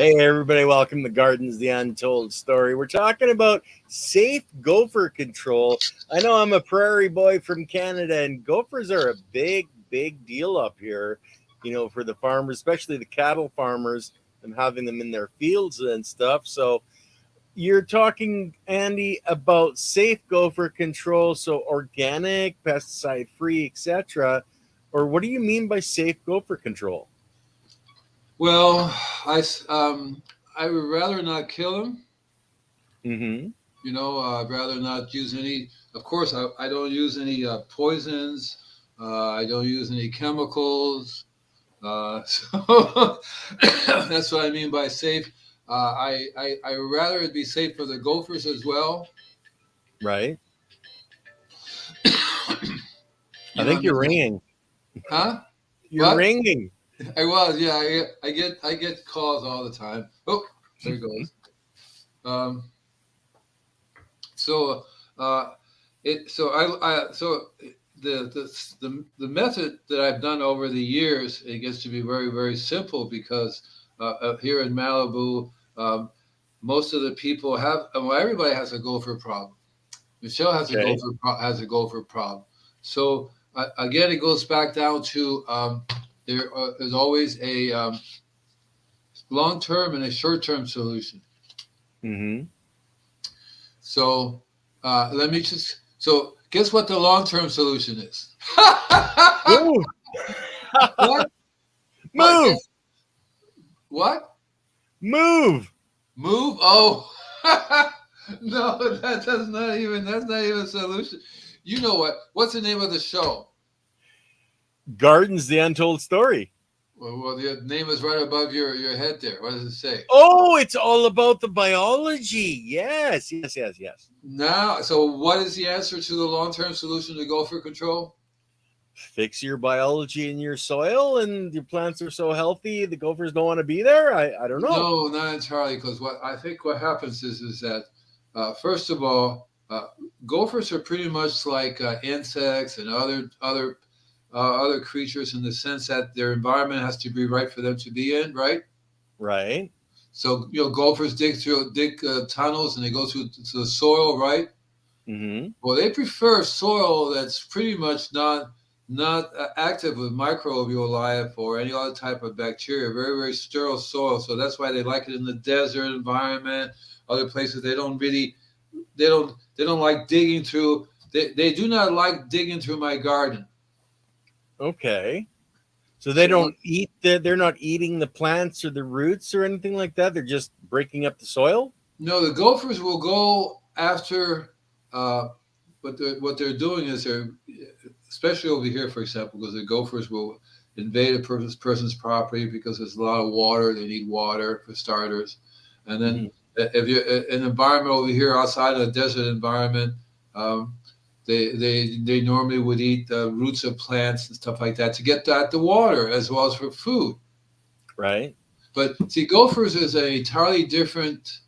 Hey, everybody, welcome to Gardens, the Untold Story. We're talking about safe gopher control. I know I'm a prairie boy from Canada, and gophers are a big deal up here, for the farmers, especially the cattle farmers, and having them in their fields and stuff. So you're talking, Andy, about safe gopher control, so organic, pesticide-free, etc. Or what do you mean by safe gopher control? Well, I would rather not kill them. Mm-hmm. I'd rather not use any. Of course, I don't use any poisons. I don't use any chemicals. So that's what I mean by safe. I would rather it be safe for the gophers as well. Right. I You know, I think you're mean, ringing. huh? You're What? ringing. I was, yeah. I get calls all the time. Oh, there it goes. Um, so it so I so the method that I've done over the years, it gets to be very simple because here in Malibu, most of the people have, well, everybody has a gopher problem. Michelle has a Okay. gopher problem. So again, it goes back down to there is always a long term and a short term solution. Mm-hmm. So let me just. So guess what the long term solution is? Move. What? What? Move. Guess what? Move. Move? Oh, no, that's not even a solution. You know what? What's the name of the show? Gardens, the Untold Story. Well, the name is right above your head there. What does it say? Oh, it's all about the biology. Yes. Now, so what is the answer to the long term solution to gopher control? Fix your biology in your soil, and your plants are so healthy, the gophers don't want to be there. I don't know. No, not entirely, because what I think what happens is that first of all, gophers are pretty much like insects and other creatures in the sense that their environment has to be right for them to be in, right? Right. So gophers dig tunnels and they go through to the soil, right? Mm-hmm. Well, they prefer soil that's pretty much not active with microbial life or any other type of bacteria. Very sterile soil. So that's why they like it in the desert environment. Other places they don't like digging through. They do not like digging through my garden. Okay. So they So don't eat they're not eating the plants or the roots or anything like that. They're just breaking up the soil. no, the gophers will go after. What they're doing is they're, especially over here, for example, because the gophers will invade a person's property because there's a lot of water. They need water for starters, and then Mm-hmm. if you're in an environment over here outside of a desert environment, um, they normally would eat the roots of plants and stuff like that to get at the water as well as for food. Right. But see, gophers is a entirely different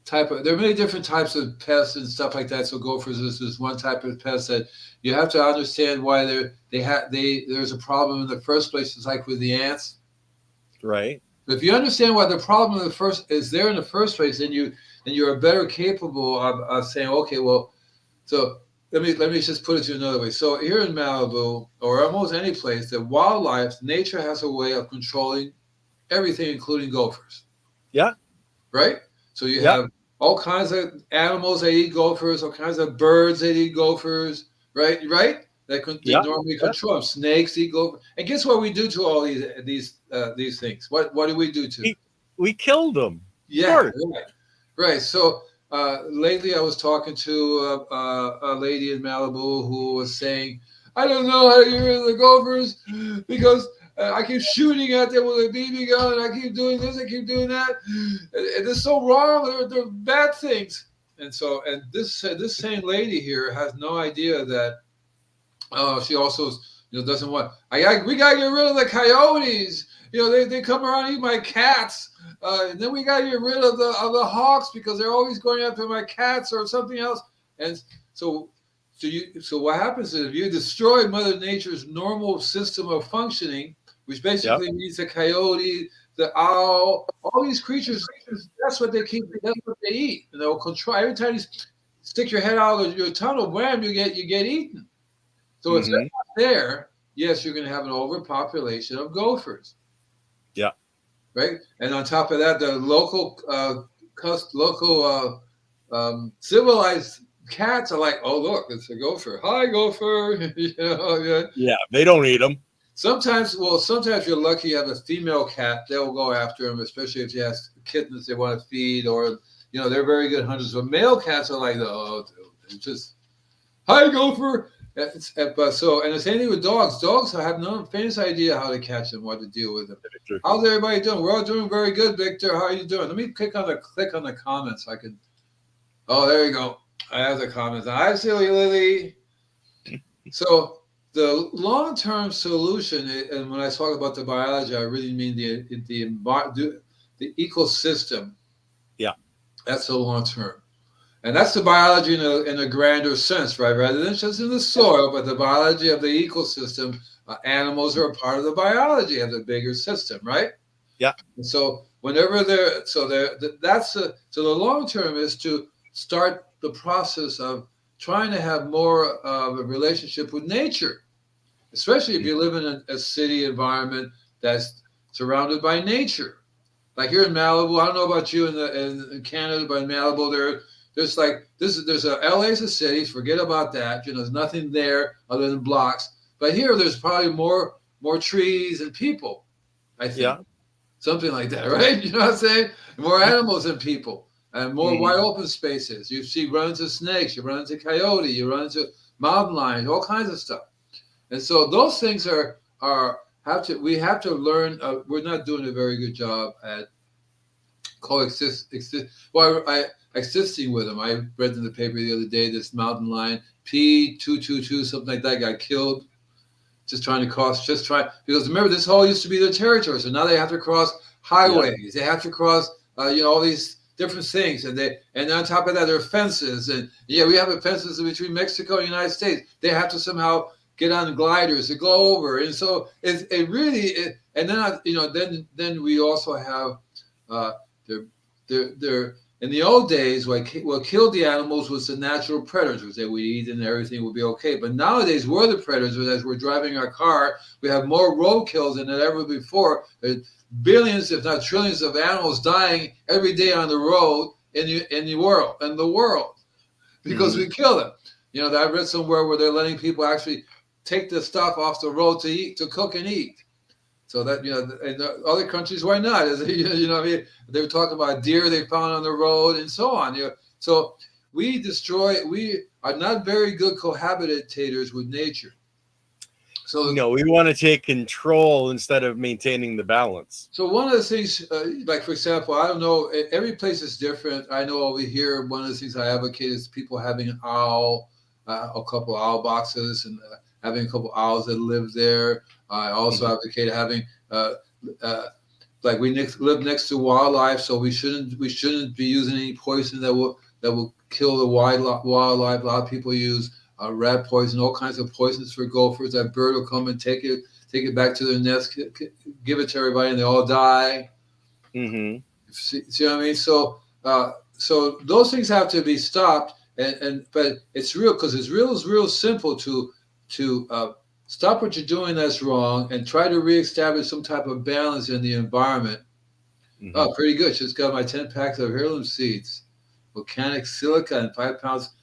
type of. There are many different types of pests and stuff like that. So gophers is one type of pest that you have to understand why there's a problem in the first place. It's like with the ants. Right. But if you understand why the problem is there in the first place, then you're better capable of saying, okay, well, so let me just put it to you another way. So here in Malibu or almost any place, the wildlife, nature has a way of controlling everything, including gophers. Yeah. Right? So you Yeah. have all kinds of animals that eat gophers, all kinds of birds that eat gophers, right? Right? They Yeah. normally Yeah. control them. Snakes eat gophers. And guess what we do to all these things? What do we do to them? We killed them. Of Yeah, course. right. Right. So lately I was talking to a lady in Malibu who was saying, I don't know how to get rid of the gophers because I keep shooting at them with a BB gun and I keep doing this, I keep doing that. And it's so wrong. They're bad things. And this same lady here has no idea that she also doesn't want. We gotta get rid of the coyotes. They come around and eat my cats. And then we gotta get rid of the hawks because they're always going after my cats or something else. And so what happens is if you destroy Mother Nature's normal system of functioning, which Yep. basically means the coyote, the owl, all these creatures. That's what they keep. That's what they eat. And they'll control. Every time you stick your head out of your tunnel, wham, you get eaten. So if they're not there, yes, you're going to have an overpopulation of gophers. Yeah. Right. And on top of that, the local civilized cats are like, oh look, it's a gopher. Hi, gopher. You know, yeah, they don't eat them. Sometimes you're lucky you have a female cat. They'll go after them, especially if she has kittens they want to feed, or they're very good hunters. But male cats are like, oh, dude, just hi, gopher. And the same thing with dogs. Dogs have no faintest idea how to catch them, what to deal with them. How's everybody doing? We're all doing very good, Victor. How are you doing? Let me click on the comments. I can. Oh, there you go. I have the comments. Hi, Silly Lily. So the long-term solution, and when I talk about the biology, I really mean the ecosystem. Yeah, that's the long-term. And that's the biology in a grander sense, right? Rather than just in the soil, but the biology of the ecosystem. Animals are a part of the biology of the bigger system, right? Yeah. And so whenever the long term is to start the process of trying to have more of a relationship with nature, especially if you live in a city environment that's surrounded by nature. Like here in Malibu, I don't know about you in Canada, but in Malibu, there's LA is a city. Forget about that. There's nothing there other than blocks. But here, there's probably more trees and people. I think. Yeah. Something like that, right? You know what I'm saying? More animals than people, and more wide open spaces. You run into snakes, you run into coyote, you run into mountain lions, all kinds of stuff. And so those things we have to learn. We're not doing a very good job at existing with them. I read in the paper the other day this mountain lion P222 something like that got killed, because remember this all used to be their territory, so now they have to cross highways, they have to cross all these different things, and on top of that there are fences, and we have fences between Mexico and the United States. They have to somehow get on gliders to go over, and so then we also have they're in the old days, what killed the animals was the natural predators that we eat, and everything would be okay. But nowadays, we're the predators. As we're driving our car, we have more roadkills than ever before. There's billions, if not trillions, of animals dying every day on the road in the world, because we kill them. I read somewhere where they're letting people actually take the stuff off the road to cook and eat. So that, in other countries, why not? They were talking about deer they found on the road and so on. So we are not very good cohabitators with nature. So we want to take control instead of maintaining the balance. So one of the things, like for example, I don't know, every place is different. I know over here, one of the things I advocate is people having an owl, a couple of owl boxes, and having a couple of owls that live there. I also advocate having, like we live next to wildlife, so we shouldn't be using any poison that will kill the wildlife. A lot of people use rat poison, all kinds of poisons for gophers. That bird will come and take it back to their nest, give it to everybody, and they all die. Mm-hmm. See what I mean? So those things have to be stopped, but it's real, because it's real simple to stop what you're doing that's wrong and try to reestablish some type of balance in the environment. Mm-hmm. Oh, pretty good. Just got my 10 packs of heirloom seeds, volcanic silica, and 5 pounds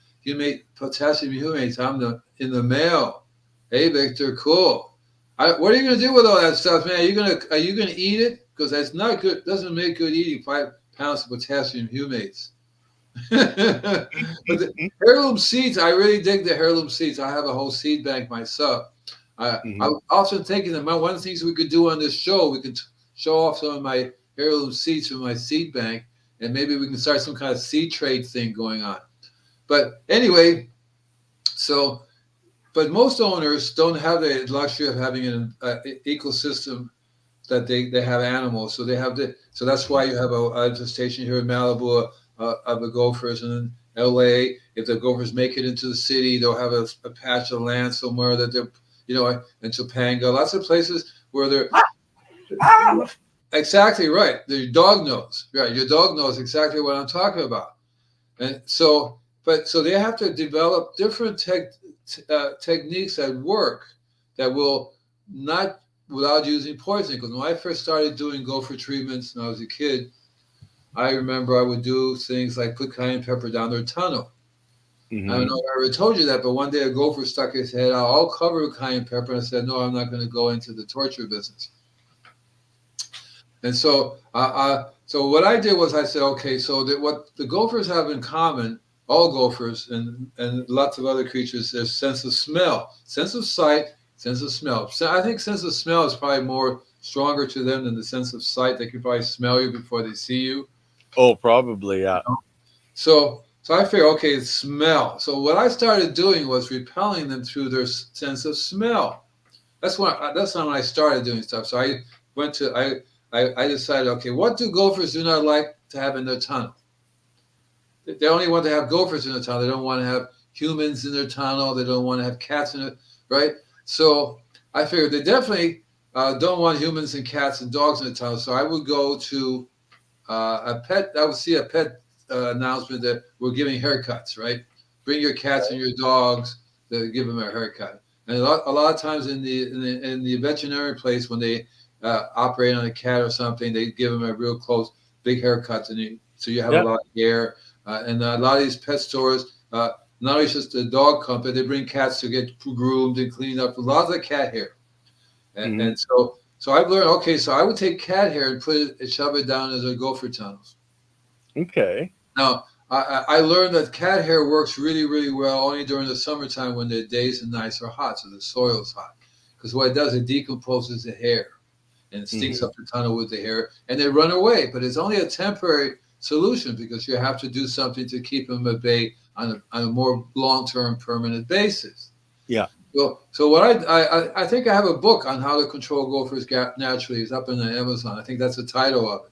potassium humates. I'm in the mail. Hey, Victor, cool. What are you going to do with all that stuff, man? Are you going to eat it? Because that's not good. Doesn't make good eating 5 pounds of potassium humates. But the heirloom seeds, I really dig the heirloom seeds. I have a whole seed bank myself. I'm often thinking that one of the things we could do on this show, we could show off some of my heirloom seeds from my seed bank, and maybe we can start some kind of seed trade thing going on. But anyway, but most owners don't have the luxury of having an ecosystem that they have animals. So so that's why you have an infestation here in Malibu of the gophers, and in LA, if the gophers make it into the city, they'll have a patch of land somewhere that they're, in Topanga, lots of places where they're. Exactly right. Your dog knows. Right. Your dog knows exactly what I'm talking about. And so, so they have to develop different techniques that work that will not without using poison. Because when I first started doing gopher treatments when I was a kid, I remember I would do things like put cayenne pepper down their tunnel. I don't know if I ever told you that, but one day a gopher stuck his head out all covered with cayenne pepper and I said, no, I'm not going to go into the torture business. And so, so what I did was I said, okay, so that what the gophers have in common, all gophers and lots of other creatures, their sense of smell, sense of sight, sense of smell. So I think sense of smell is probably more stronger to them than the sense of sight. They can probably smell you before they see you. Oh, probably, yeah. You know? So I figured, okay, it's smell. So what I started doing was repelling them through their sense of smell. That's when I started doing stuff. So I went to I decided, okay, what do gophers do not like to have in their tunnel? They only want to have gophers in their tunnel. They don't want to have humans in their tunnel. They don't want to have cats in it, right? So I figured they definitely don't want humans and cats and dogs in the tunnel. So I would go to I would see a pet announcement that we're giving haircuts, right? Bring your cats and your dogs to give them a haircut. And a lot of times in the veterinary place when they operate on a cat or something, they give them a real close, big haircut, so you have a lot of hair. And a lot of these pet stores, not only just the dog company, they bring cats to get groomed and cleaned up. A lot of the cat hair, and so I've learned. Okay, so I would take cat hair and shove it down into the gopher tunnels. Okay. Now I learned that cat hair works really, really well only during the summertime when the days and nights are hot, so the soil is hot. Because what it does, it decomposes the hair. And it stinks up the tunnel with the hair, and they run away. But it's only a temporary solution because you have to do something to keep them at bay on a more long-term, permanent basis. Yeah. So what I think I have a book on how to control gophers naturally. It's up on the Amazon. I think that's the title of it.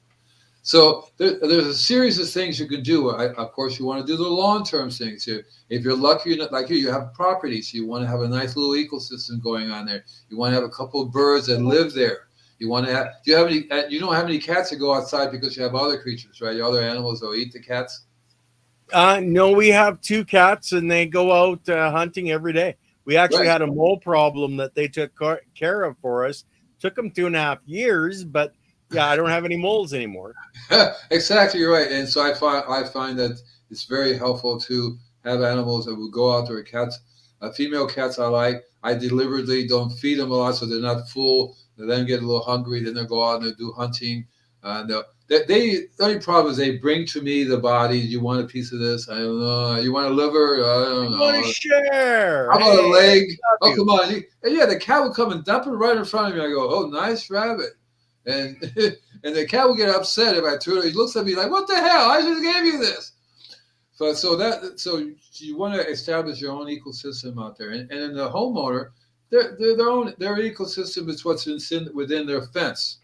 So there's a series of things you can do. Of course, you want to do the long-term things here. If you're lucky, like you have property, so you want to have a nice little ecosystem going on there. You want to have a couple of birds that live there. You want to have? Do you have any? You don't have any cats that go outside because you have other creatures, right? Your other animals will eat the cats. No, we have 2 cats, and they go out hunting every day. We actually had a mole problem that they took care of for us. Took them 2.5 years, but yeah, I don't have any moles anymore. Exactly right. And so I find that it's very helpful to have animals that will go out there. Cats, female cats, I deliberately don't feed them a lot so they're not full. They then get a little hungry, then they'll go out and they'll do hunting. The only problem is they bring to me the body. You want a piece of this? I don't know. You want a liver? I don't know. Want to share? How about a leg? Oh, come on. And yeah, the cat will come and dump it right in front of me. I go, oh, nice rabbit. And and the cat will get upset if I threw it. He looks at me like, what the hell? I just gave you this. So you want to establish your own ecosystem out there. And in the homeowner, their ecosystem is what's within their fence,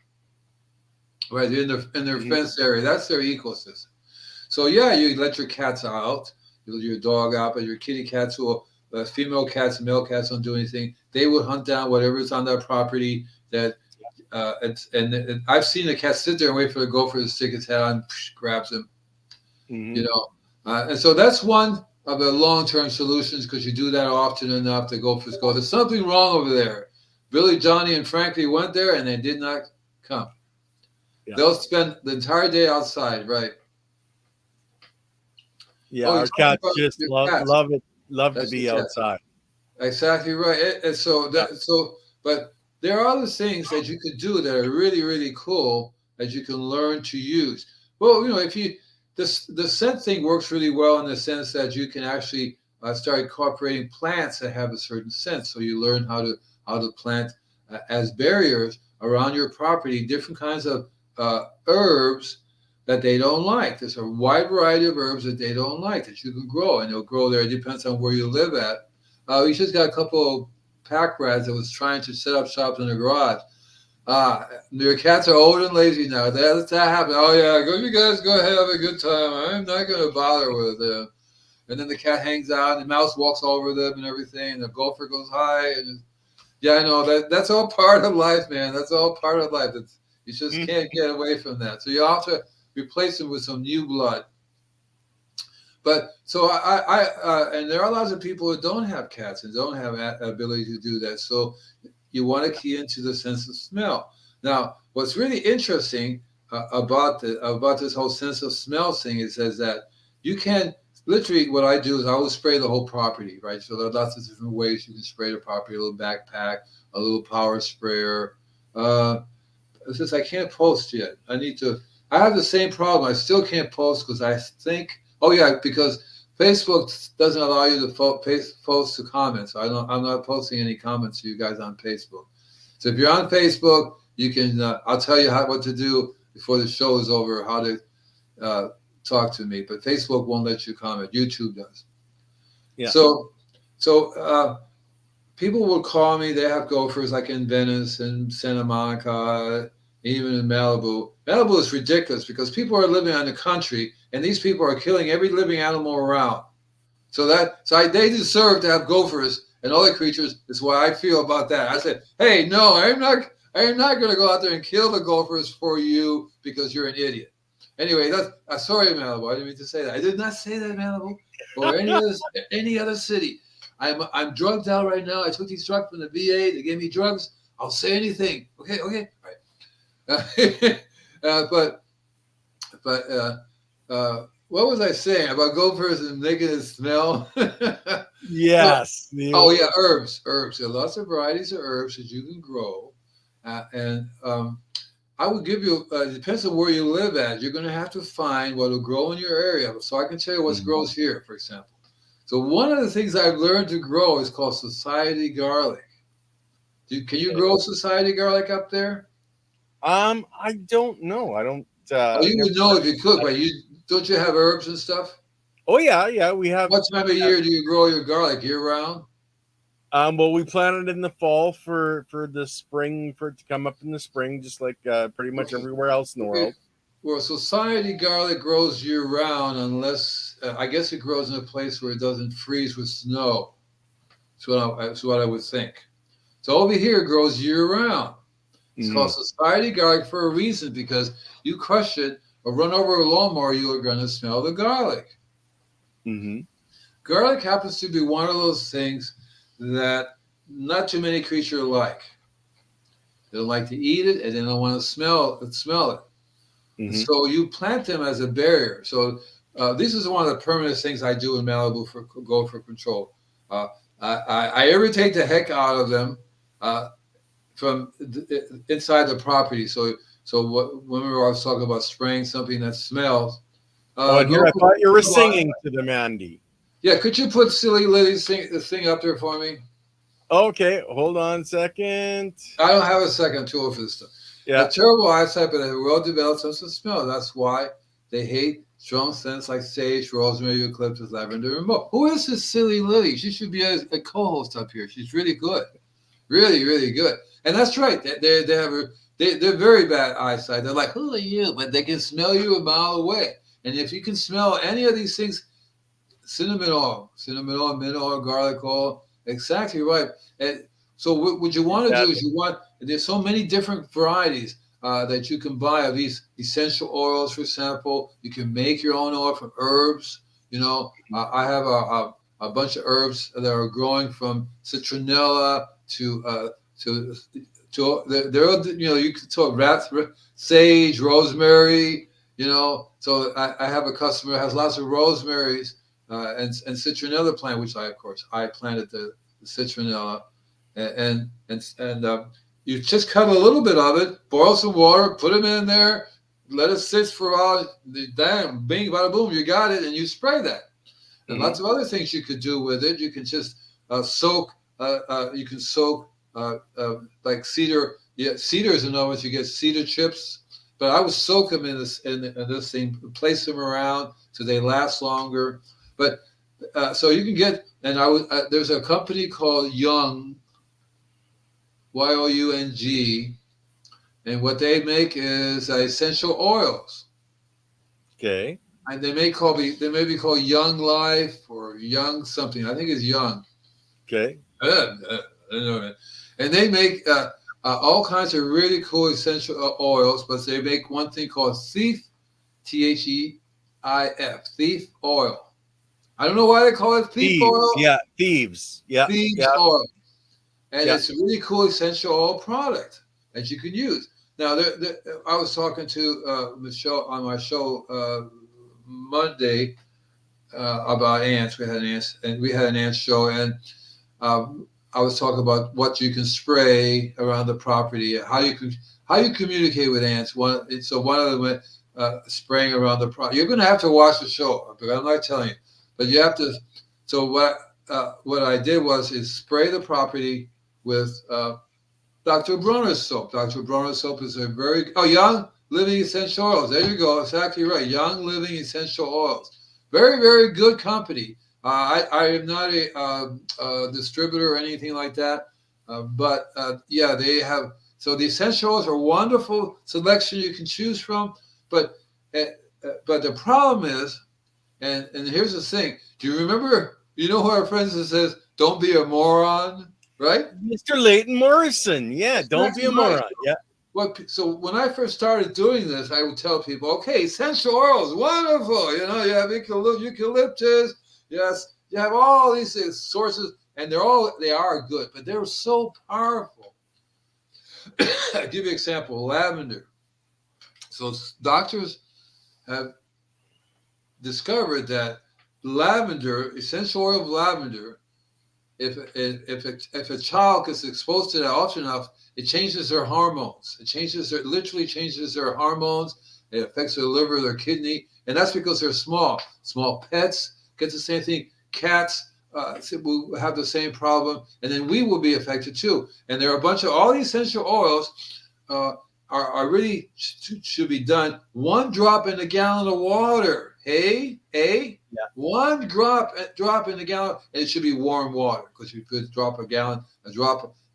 right? In their fence area, that's their ecosystem. So yeah, you let your cats out, you let your dog out, but your kitty cats female cats, male cats don't do anything. They will hunt down whatever's on their property. And I've seen a cat sit there and wait for the gopher to stick his head on, grabs him, you know. And so that's one of the long-term solutions because you do that often enough, the gophers go, there's something wrong over there. Billy, Johnny, and Frankie went there and they did not come. Yeah. They'll spend the entire day outside, right? Yeah, our cats just love to be outside. Exactly right. And so but there are other things that you could do that are really, really cool that you can learn to use. Well, you know, the scent thing works really well in the sense that you can actually start incorporating plants that have a certain scent. So you learn how to plant as barriers around your property different kinds of herbs that they don't like. There's a wide variety of herbs that they don't like that you can grow, and they'll grow there. It depends on where you live at. We just got a couple of pack rats that was trying to set up shop in the garage. Your cats are old and lazy now. That happened. Oh yeah, you guys go ahead, have a good time. I'm not going to bother with them. And then the cat hangs out, and the mouse walks over them and everything, and the gopher goes hi. And yeah, I know that's all part of life, man. That's all part of life. You just can't get away from that. So you have to replace them with some new blood. But so and there are lots of people who don't have cats and don't have ability to do that. So you want to key into the sense of smell. Now, what's really interesting about this whole sense of smell thing is that you can literally, what I do is I will spray the whole property, right? So there are lots of different ways you can spray the property: a little backpack, a little power sprayer. Since I can't post yet, I have the same problem. I still can't post because I think, because Facebook doesn't allow you to post to comments. I'm not posting any comments to you guys on Facebook. So if you're on Facebook, you can, I'll tell you what to do before the show is over, how to talk to me. But Facebook won't let you comment. YouTube does. Yeah. So people will call me. They have gophers like in Venice and Santa Monica, even in Malibu. Malibu is ridiculous because people are living on the country, and these people are killing every living animal around. So they deserve to have gophers and other creatures. Is what I feel about that. I said, hey, no, I am not going to go out there and kill the gophers for you because you're an idiot. Anyway, sorry, Malibu. I didn't mean to say that. I did not say that, Malibu, or any other city. I'm drugged out right now. I took these drugs from the VA. They gave me drugs. I'll say anything. Okay, all right. But what was I saying about gophers and making it smell? Yes. Herbs. There are lots of varieties of herbs that you can grow, and I would give you. It depends on where you live at. You're going to have to find what will grow in your area. So I can tell you what grows here, for example. So one of the things I've learned to grow is called society garlic. Can you grow society garlic up there? I don't know. I don't. You would know if you could, but don't you have herbs and stuff? Oh yeah, we have. What time of year do you grow your garlic? Year round? Well, we planted in the fall for the spring, for it to come up in the spring, just like pretty much everywhere else in the world. Well, society garlic grows year round, unless I guess it grows in a place where it doesn't freeze with snow. That's what I would think. So over here it grows year round. It's called society garlic for a reason, because you crush it or run over a lawnmower, you are going to smell the garlic. Mm-hmm. Garlic happens to be one of those things that not too many creatures like. They don't like to eat it, and they don't want to smell it. Mm-hmm. So you plant them as a barrier. So this is one of the permanent things I do in Malibu for gopher control. I irritate the heck out of them from inside the property. So remember I was talking about spraying something that smells. I thought you were singing to them, Andy. Yeah, could you put Silly Lily's thing up there for me? Okay, hold on a second. I don't have a second tool for this stuff. Yeah. A terrible eyesight, but a well-developed sense of smell. That's why they hate strong scents like sage, rosemary, eucalyptus, lavender, and more. Who is this Silly Lily? She should be a co-host up here. She's really good. Really, really good. And that's right. They're very bad eyesight. They're like, who are you? But they can smell you a mile away. And if you can smell any of these things, cinnamon oil, mint oil, garlic oil, exactly right. And so what you want to do is there's so many different varieties that you can buy of these essential oils, for example. You can make your own oil from herbs. I have a bunch of herbs that are growing from citronella to you can talk sage, rosemary. So I have a customer that has lots of rosemaries and citronella plant, which I planted the citronella, and you just cut a little bit of it, boil some water, put them in there, let it sit for a while. Bang, bada boom, you got it, and you spray that. And lots of other things you could do with it. You can just soak. You can soak like cedar. Yeah, cedar is another one. You get cedar chips. But I would soak them in this thing, place them around so they last longer. But so you can get, and there's a company called Young, Young, and what they make is essential oils. Okay. And they may be called Young Life or Young something. I think it's Young. Okay. I don't know. And they make all kinds of really cool essential oils, but they make one thing called Thief, Theif, Thief oil. I don't know why they call it Thief Thieves. oil, Yeah. Thieves. Yeah. Thieves Yeah. oil. And Yeah. it's a really cool essential oil product that you can use. Now, I was talking to Michelle on my show Monday about ants. We had an ants show, and I was talking about what you can spray around the property, how you communicate with ants. One of them spraying around the property. You're going to have to watch the show, but I'm not telling you. But you have to. So what I did is spray the property with Dr. Bronner's soap. Dr. Bronner's soap is a young living essential oils. There you go. Exactly right. Young living essential oils. Very, very good company. I am not a distributor or anything like that, but yeah, they have. So the essential oils are wonderful selection you can choose from, but but the problem is, and here's the thing. Do you remember? You know who our friends that says, "Don't be a moron," right? Mr. Leighton Morrison. Yeah. Don't be Exactly a right. moron. Yeah. So when I first started doing this, I would tell people, okay, essential oils, wonderful. You know, you have eucalyptus. Yes, you have all these sources, and they are good, but they're so powerful. I'll give you an example: lavender. So doctors have discovered that essential oil of lavender, if a child gets exposed to that often enough, it changes their hormones. Literally changes their hormones. It affects their liver, their kidney, and that's because they're small. Small pets get the same thing. Cats will have the same problem, and then we will be affected too. And there are a bunch of all these essential oils are really should be done 1 drop in a gallon of water. Hey. Yeah. 1 drop in a gallon, and it should be warm water, because if you put a drop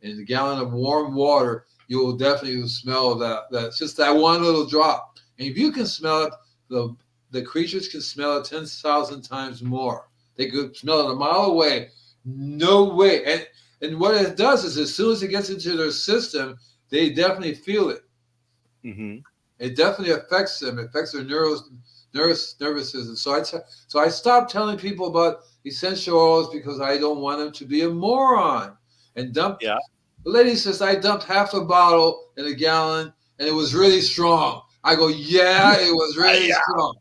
in a gallon of warm water, you will definitely smell that. That's just that one little drop. And if you can smell it, the creatures can smell it 10,000 times more. They could smell it a mile away. No way. And what it does is, as soon as it gets into their system, they definitely feel it. Mm-hmm. It definitely affects them. It affects their nervous system. So I stopped telling people about essential oils because I don't want them to be a moron and dump. Yeah. The lady says I dumped half a bottle in a gallon and it was really strong. I go, yeah, it was really strong.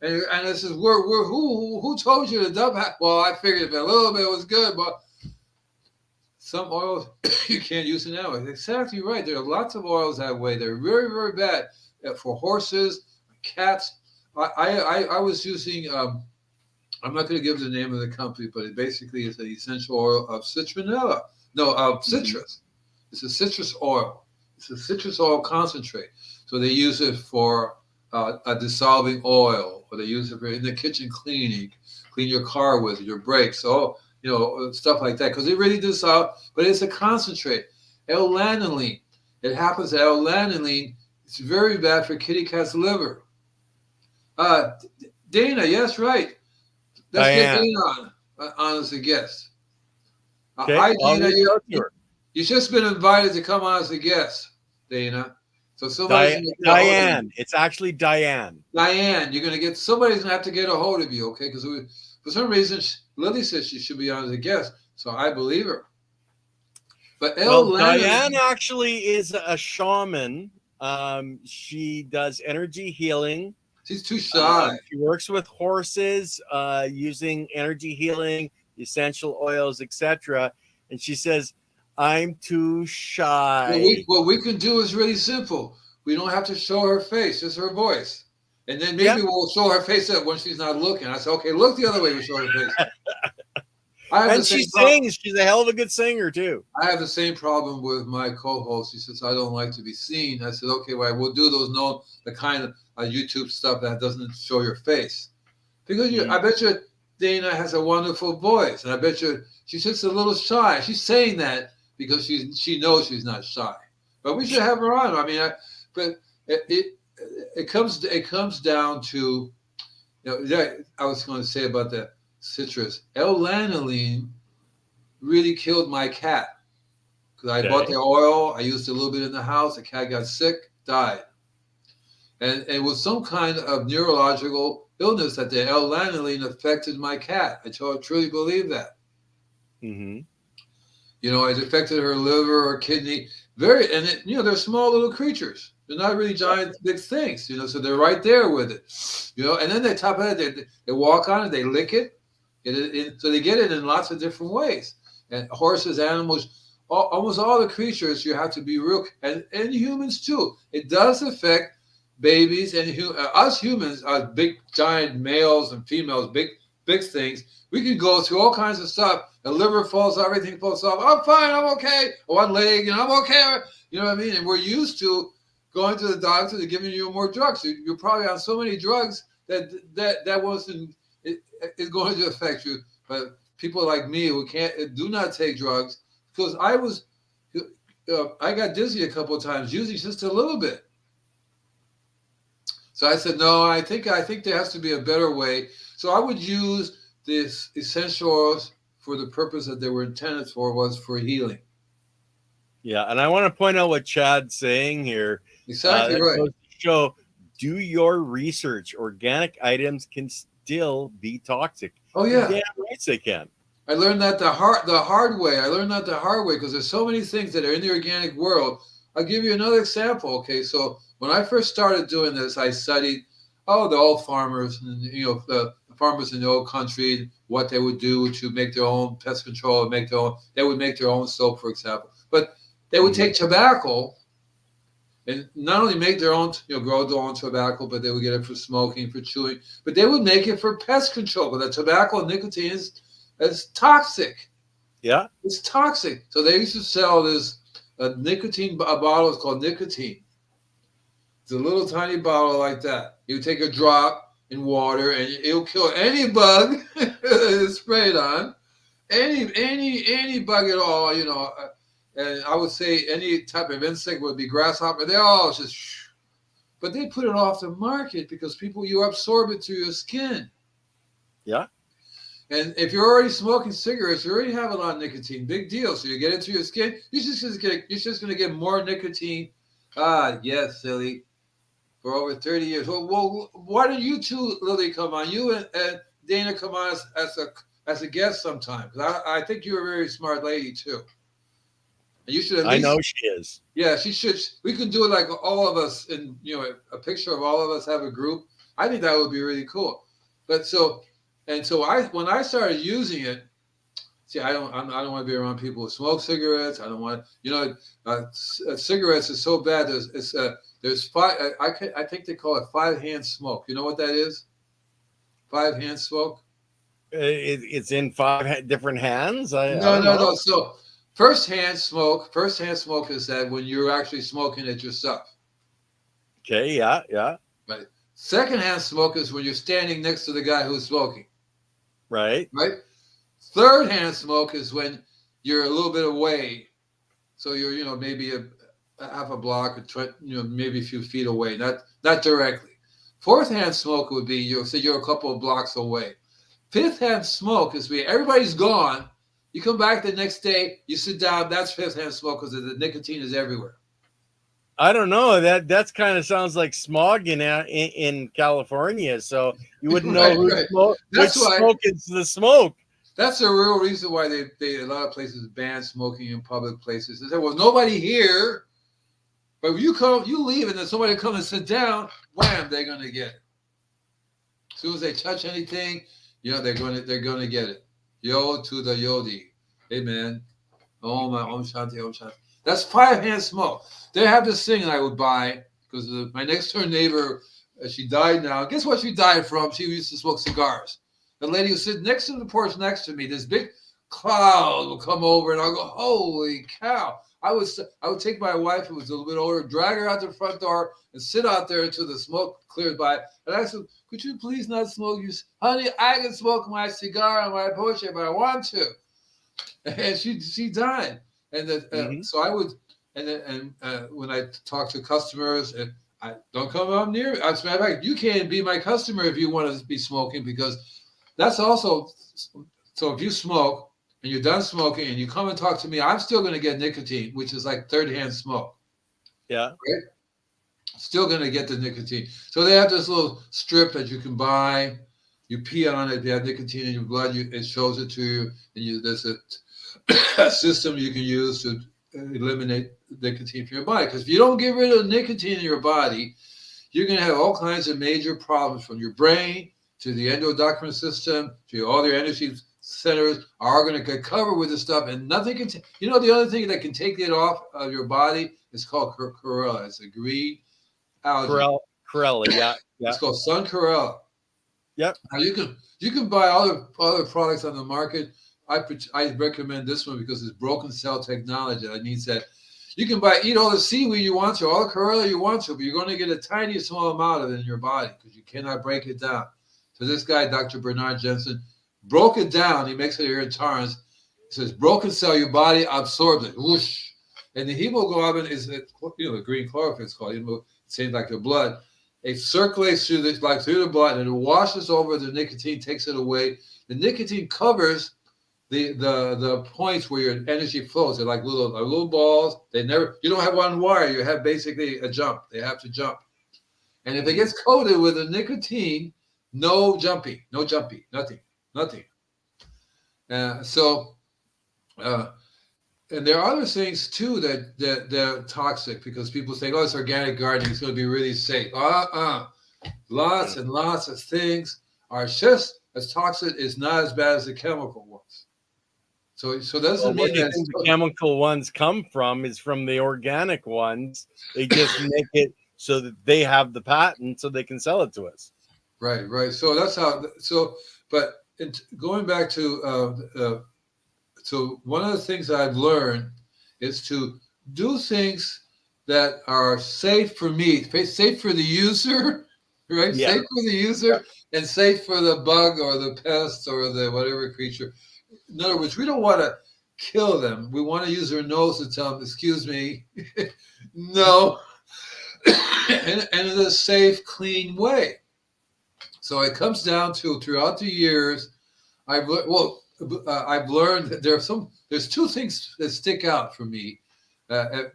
And it says, who told you to dump half? Well, I figured if a little bit was good, but some oils you can't use it now. Exactly right. There are lots of oils that way. They're very, very bad for horses, cats. I was using, I'm not going to give the name of the company, but it basically is an essential oil of citronella. No, of citrus. It's a citrus oil. It's a citrus oil concentrate. So they use it for a dissolving oil, or they use it in the kitchen cleaning, clean your car with, your brakes, stuff like that, because it really dissolves, but it's a concentrate. L-lanolene. It happens that L-lanolene is very bad for kitty cat's liver. Dana, yes, right. Let's get Dana on as a guest. Okay, Hi, Dana. You've just been invited to come on as a guest, Dana. So Diane. It's actually Diane. Diane, somebody's going to have to get a hold of you, okay? Because for some reason, Lily says she should be on as a guest, so I believe her. But Diane actually is a shaman. She does energy healing. She's too shy. She works with horses using energy healing, essential oils, etc. And she says, I'm too shy. What we can do is really simple. We don't have to show her face, just her voice. And then maybe we'll show her face up when she's not looking. I say, okay, look the other way, we show her face. And she sings. She's a hell of a good singer, too. I have the same problem with my co-host. He says, I don't like to be seen. I said, okay, well, we'll do the kind of YouTube stuff that doesn't show your face. Because I bet you Dana has a wonderful voice. And I bet you she's just a little shy. She's saying that because she knows she's not shy. But we should have her on. I mean, it comes down to, I was going to say about the citrus. L-lanolene really killed my cat because I bought the oil. I used a little bit in the house. The cat got sick, died. And it was some kind of neurological illness that the L-lanolin affected my cat. I truly believe that. Mm-hmm. You know, it affected her liver or kidney. They're small little creatures. They're not really giant big things, you know, so they're right there with it. You know, and then they top of it, they walk on it, they lick it. So they get it in lots of different ways. And horses, animals, almost all the creatures, you have to be real, and humans too. It does affect babies and us humans, big giant males and females, big things. We can go through all kinds of stuff. The liver falls off, everything falls off. I'm fine, I'm okay. One leg, and I'm okay. You know what I mean? And we're used to going to the doctor, they're giving you more drugs. You're probably on so many drugs that wasn't is going to affect you. But people like me who do not take drugs, because I got dizzy a couple of times, using just a little bit. So I said, no, I think there has to be a better way. So I would use these essential oils for the purpose that they were intended for, was for healing. Yeah, and I want to point out what Chad's saying here. Exactly right. Goes to show, do your research. Organic items can still be toxic. Oh yeah, damn right they can. I learned that the hard way. I learned that the hard way because there's so many things that are in the organic world. I'll give you another example. Okay, so when I first started doing this, I studied the old farmers, and the farmers in the old country, what they would do to make their own pest control, they would make their own soap, for example. But they would take tobacco and not only make their own, grow their own tobacco, but they would get it for smoking, for chewing, but they would make it for pest control. But the tobacco and nicotine is toxic. Yeah. It's toxic. So they used to sell this nicotine bottle. It's called nicotine. It's a little tiny bottle like that. You take a drop in water and it'll kill any bug it's sprayed on, any bug at all, and I would say any type of insect would be grasshopper. They're all just, but they put it off the market because you absorb it through your skin. Yeah. And if you're already smoking cigarettes, you already have a lot of nicotine. Big deal. So you get it through your skin, you're just going to get more nicotine. Yes, silly. For over 30 years. Well, why don't you two, Lily, come on? You and Dana come on as a guest sometime. Because I think you're a very smart lady, too. And you should at least, I know she is. Yeah, she should. We can do it like all of us, and a picture of all of us have a group. I think that would be really cool. But when I started using it, see, I don't want to be around people who smoke cigarettes. I don't want, cigarettes is so bad. There's five. I think they call it 5-hand smoke. You know what that is? 5-hand smoke. It's in 5 different hands. No. So first-hand smoke is that when you're actually smoking it yourself. Okay. Yeah. Right. Second-hand smoke is when you're standing next to the guy who's smoking. Right. Third-hand smoke is when you're a little bit away, so you're maybe a half a block or maybe a few feet away, not directly. Fourth-hand smoke would be you're a couple of blocks away. Fifth-hand smoke is where everybody's gone. You come back the next day, you sit down. That's fifth-hand smoke because the nicotine is everywhere. I don't know. That's kind of sounds like smog in California. So you wouldn't know which smoke is the smoke. That's the real reason why they a lot of places ban smoking in public places. They say, well, nobody here, but you leave, and then somebody comes and sit down. Wham! They're gonna get it. As soon as they touch anything, they're gonna get it. Yo to the Yodi, amen. Om Shanti, Om Shanti. That's 5-hand smoke. They have this thing that I would buy because my next door neighbor, she died now. Guess what she died from? She used to smoke cigars. The lady who sits next to the porch next to me, this big cloud will come over, and I'll go, holy cow. I would take my wife, who was a little bit older, drag her out the front door and sit out there until the smoke cleared by. And I said, could you please not smoke? Honey, I can smoke my cigar and my porch if I want to. And she died. And so I would, and when I talk to customers, I don't come up near me. As a matter of fact, you can't be my customer if you want to be smoking, because that's also, so if you smoke, and you're done smoking and you come and talk to me, I'm still going to get nicotine, which is like third-hand smoke. Yeah. Right? Still going to get the nicotine. So they have this little strip that you can buy. You pee on it. If you have nicotine in your blood, it shows it to you. And there's a system you can use to eliminate nicotine from your body. Because if you don't get rid of nicotine in your body, you're going to have all kinds of major problems, from your brain to the endocrine system to all your energy centers are going to get covered with this stuff, and nothing can. The other thing that can take it off of your body is called chlorella. It's a green algae. Chlorella, yeah. It's called sun chlorella. Yep. Now you can buy other products on the market. I recommend this one because it's broken cell technology. That means that you can eat all the seaweed you want to, all the chlorella you want to, but you're going to get a tiny small amount of it in your body because you cannot break it down. So this guy, Dr. Bernard Jensen, broke it down. He makes it here in Torrance. He says, broken cell, your body absorbs it. Whoosh. And the hemoglobin is, the green chlorophyll, it's called, same like the blood. It circulates through the blood, and it washes over the nicotine, takes it away. The nicotine covers the points where your energy flows. They're like little balls. You don't have one wire. You have basically a jump. They have to jump. And if it gets coated with the nicotine, no jumpy, nothing. And there are other things too that are toxic, because people say, "Oh, it's organic gardening; it's going to be really safe." Lots and lots of things are just as toxic. Is not as bad as the chemical ones. So doesn't mean that the chemical ones come from is from the organic ones. They just make it so that they have the patent, so they can sell it to us. Right. So that's how. But going back to. So one of the things that I've learned is to do things that are safe for me, safe for the user, right? Yeah. Safe for the user and safe for the bug or the pest or the whatever creature. In other words, we don't want to kill them. We want to use our nose to tell them, "Excuse me, no," and in a safe, clean way. So it comes down to, throughout the years, I've learned that there's two things that stick out for me, and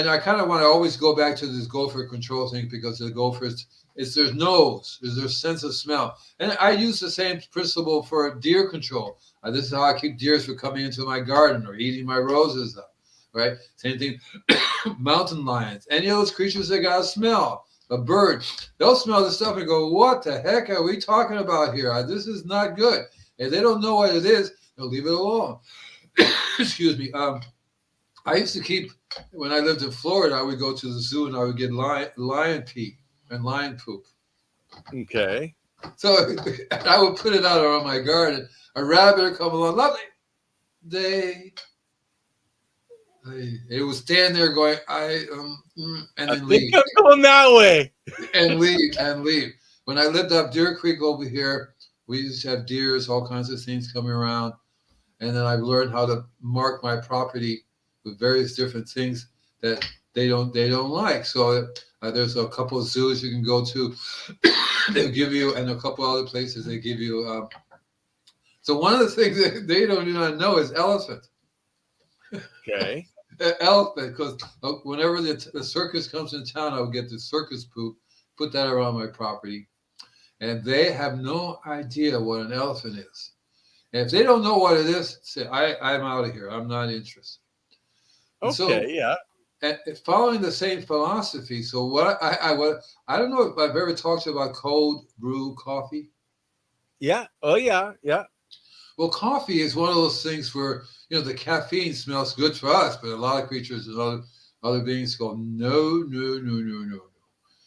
I kind of want to always go back to this gopher control thing, because the gophers, it's their nose, is their sense of smell, and I use the same principle for deer control. This is how I keep deers from coming into my garden or eating my roses up, right? Same thing, mountain lions, any of those creatures that got a smell. A bird, they'll smell the stuff and go, "What the heck are we talking about here? This is not good." If they don't know what it is, they'll leave it alone. Excuse me. I used to keep, when I lived in Florida, I would go to the zoo and I would get lion pee and lion poop. Okay. So I would put it out around my garden. A rabbit would come along, lovely day. It would stand there going, and then leave. I'm going that way. and leave. When I lived up Deer Creek over here, we used to have deers, all kinds of things coming around. And then I've learned how to mark my property with various different things that they don't like. So there's a couple of zoos you can go to. They'll give you, and a couple other places they give you. So one of the things that they do not know is elephant. Okay. Elephant, because whenever the circus comes in town, I would get the circus poop, put that around my property. And they have no idea what an elephant is. And if they don't know what it is, say, I'm out of here. I'm not interested. Yeah. And following the same philosophy. So what I don't know if I've ever talked about cold brew coffee. Yeah. Oh yeah. Yeah. Well, coffee is one of those things where, the caffeine smells good for us, but a lot of creatures and other beings go, no.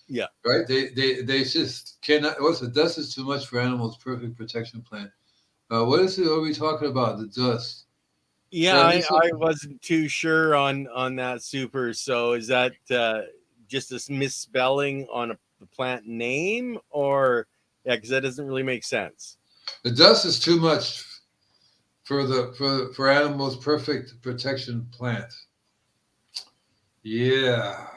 Yeah. Right? They just cannot. The dust is too much for animals. Perfect protection plant. What are we talking about? The dust. Yeah, I wasn't too sure on that, Super. So is that just a misspelling on the plant name, or because that doesn't really make sense. The dust is too much for animals. Perfect protection plant. Yeah.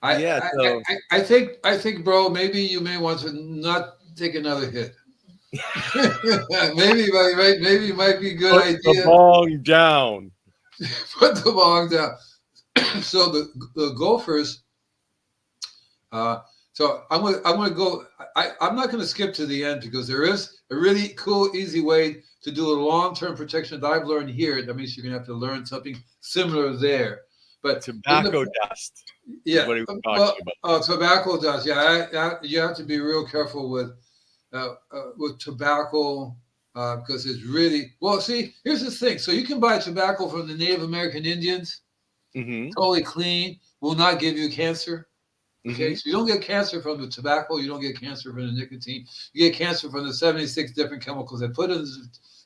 I think, bro, maybe you may want to not take another hit. maybe it might be a good Put the idea. bong down. Put the bong down. So the Gophers. So I'm gonna go. I'm not gonna skip to the end because there is a really cool, easy way to do a long-term protection that I've learned here. That means you're gonna have to learn something similar there. But Tobacco dust. yeah, Is what he was talking about. tobacco does. Yeah, you have to be real careful with tobacco because it's really well. See, here's the thing. So you can buy tobacco from the Native American Indians, totally clean, will not give you cancer. Okay, so you don't get cancer from the tobacco. You don't get cancer from the nicotine. You get cancer from the 76 different chemicals they put in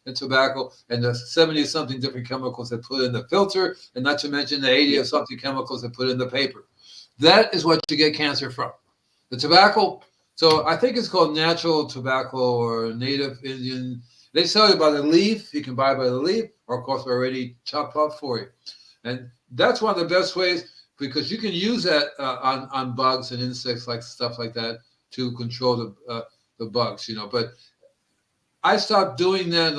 the tobacco and the 70-something different chemicals they put in the filter, and not to mention the 80-something chemicals they put in the paper. That is what you get cancer from. The tobacco, so I think it's called natural tobacco or native Indian. They sell it by the leaf. You can buy it by the leaf, or of course already chopped up for you. And that's one of the best ways, because you can use that on bugs and insects, like stuff like that, to control the bugs, But I stopped doing that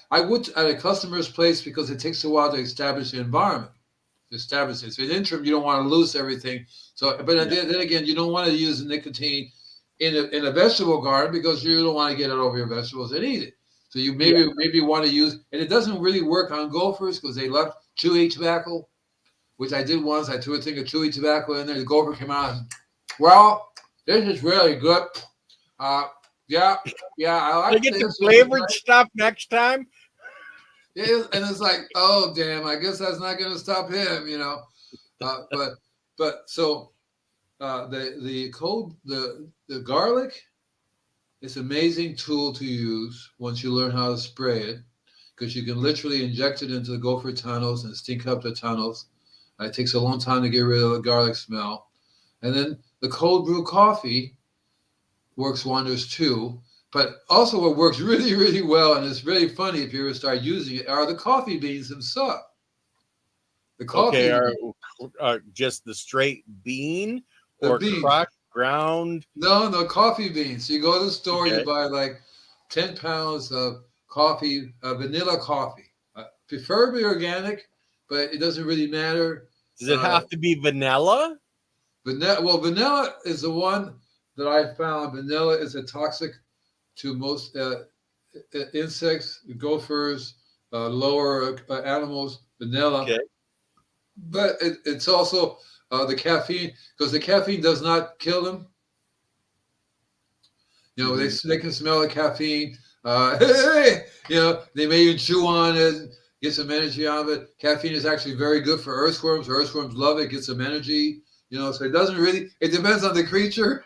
I would at a customer's place because it takes a while to establish the environment, establish it. So in the interim, you don't want to lose everything. So, but then again, you don't want to use nicotine in a vegetable garden because you don't want to get it over your vegetables and eat it. So you maybe want to use, and it doesn't really work on gophers because they love chewy tobacco, which I did once. I threw a thing of chewy tobacco in there. The gopher came out and, well, this is really good. Yeah, I like They get the flavored stuff next time. Yeah, and it's like, oh damn, I guess that's not going to stop him, But so the garlic is an amazing tool to use once you learn how to spray it, because you can literally inject it into the gopher tunnels and stink up the tunnels. It takes a long time to get rid of the garlic smell. And then the cold brew coffee works wonders too. But also what works really, really well, and it's really funny if you ever start using it, are the coffee beans themselves. The coffee are just the straight bean or beans. crushed, ground? No, coffee beans. So you go to the store, you buy like 10 pounds of coffee, vanilla coffee. Preferably organic, but it doesn't really matter. Does it have to be vanilla? Vanilla is the one that I found. Vanilla is a toxic to most insects, gophers, lower animals. Vanilla, but it's also the caffeine, because the caffeine does not kill them. They can smell the caffeine. They may even chew on it, get some energy out of it. Caffeine is actually very good for earthworms. Earthworms love it, get some energy. So it doesn't really. It depends on the creature.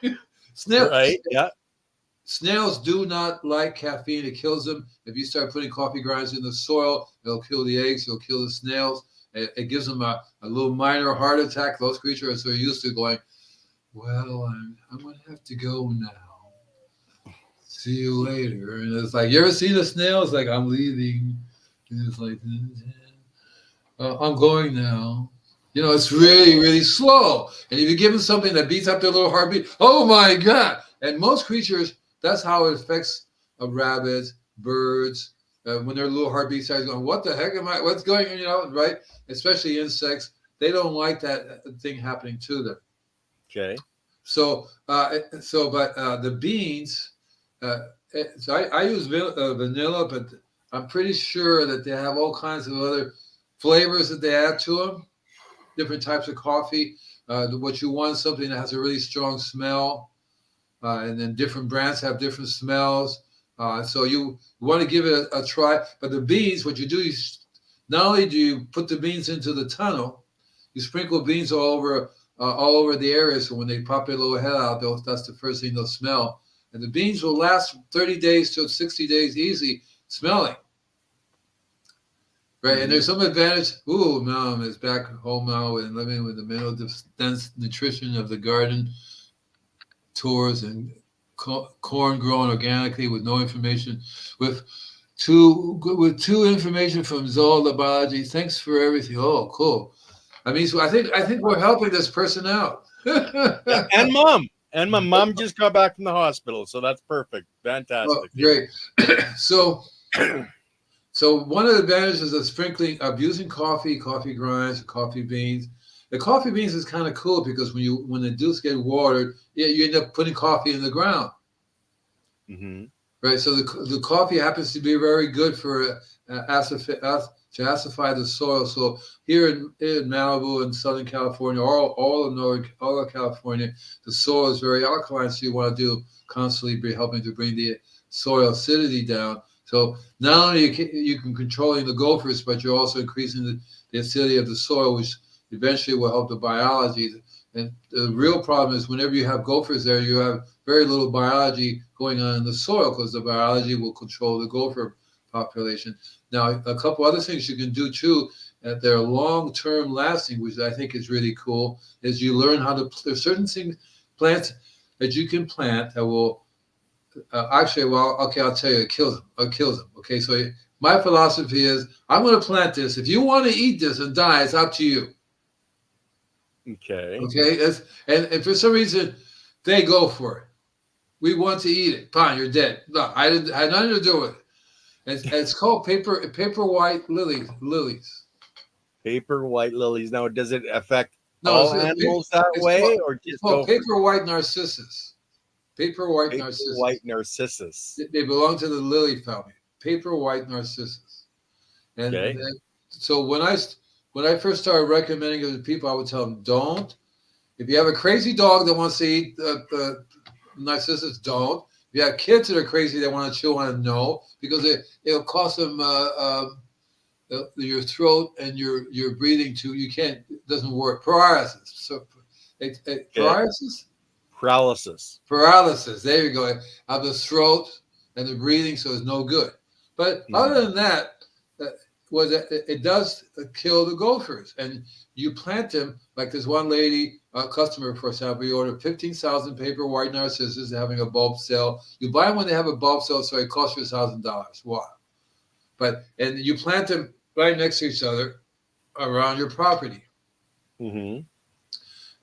Snails do not like caffeine. It kills them. If you start putting coffee grinds in the soil, it'll kill the eggs. It'll kill the snails. It gives them a little minor heart attack. Those creatures are used to going, well, I'm going to have to go now. See you later. And it's like, you ever seen a snail? It's like, I'm leaving. And it's like, I'm going now. It's really, really slow. And if you give them something that beats up their little heartbeat, oh my God. And most creatures, that's how it affects rabbits, birds, when their little heartbeat starts going, what the heck what's going on, right? Especially insects. They don't like that thing happening to them. Okay. So the beans, so I use vanilla, but I'm pretty sure that they have all kinds of other flavors that they add to them, different types of coffee. What you want is something that has a really strong smell. And then different brands have different smells. So you want to give it a try. But the beans, what you do is not only do you put the beans into the tunnel, you sprinkle beans all over the area. So when they pop their little head out, that's the first thing they'll smell. And the beans will last 30 days to 60 days easy smelling. Right, and there's some advantage. Mom is back home now and living with the mineral dense nutrition of the garden. Tours and corn grown organically with no information, with two information from Zola Biology. Thanks for everything. Oh, cool. I mean, so I think we're helping this person out. And mom. And my mom just got back from the hospital, so that's perfect. Oh, Fantastic. great. So, so one of the advantages of sprinkling, of using coffee grinds, coffee beans. The coffee beans is kind of cool because when the juice get watered, you end up putting coffee in the ground. Mm-hmm. Right, so the coffee happens to be very good for to acidify the soil. So here in Malibu and Southern California, all of California, the soil is very alkaline. So you want to do constantly be helping to bring the soil acidity down. So not only you can controlling the gophers, but you're also increasing the acidity of the soil, which eventually will help the biology. And the real problem is whenever you have gophers there, you have very little biology going on in the soil because the biology will control the gopher population. Now, a couple other things you can do too that they're long-term lasting, which I think is really cool, is you learn how to, there's certain things, plants that you can plant that will, actually, well, okay, I'll tell you, it kills them. Okay, so my philosophy is, I'm going to plant this. If you want to eat this and die, it's up to you. Okay. Okay, and for some reason, they go for it. We want to eat it. Fine, you're dead. No, I had nothing to do with it. It's called paper white lilies. Paper white lilies. Now, does it affect No, all animals that way, or it's just called gophers? paper white narcissus. Paper white Paper narcissus. white narcissus. They belong to the lily family. Paper white narcissus. And Okay. so when I first started recommending it to people, I would tell them, don't. If you have a crazy dog that wants to eat narcissus, don't. If you have kids that are crazy that want to chew on it, no, because it'll cost them your throat and your breathing too. You can't. It doesn't work. Paralysis. So paralysis. Paralysis. There you go. Of the throat and the breathing, so it's no good. But other than that, it does kill the gophers. And you plant them, like this one lady, a customer, for example, we ordered 15,000 paper white narcissus having a bulb sale. You buy them when they have a bulb sale, so it costs you $1,000. Wow. And you plant them right next to each other around your property. Mm-hmm.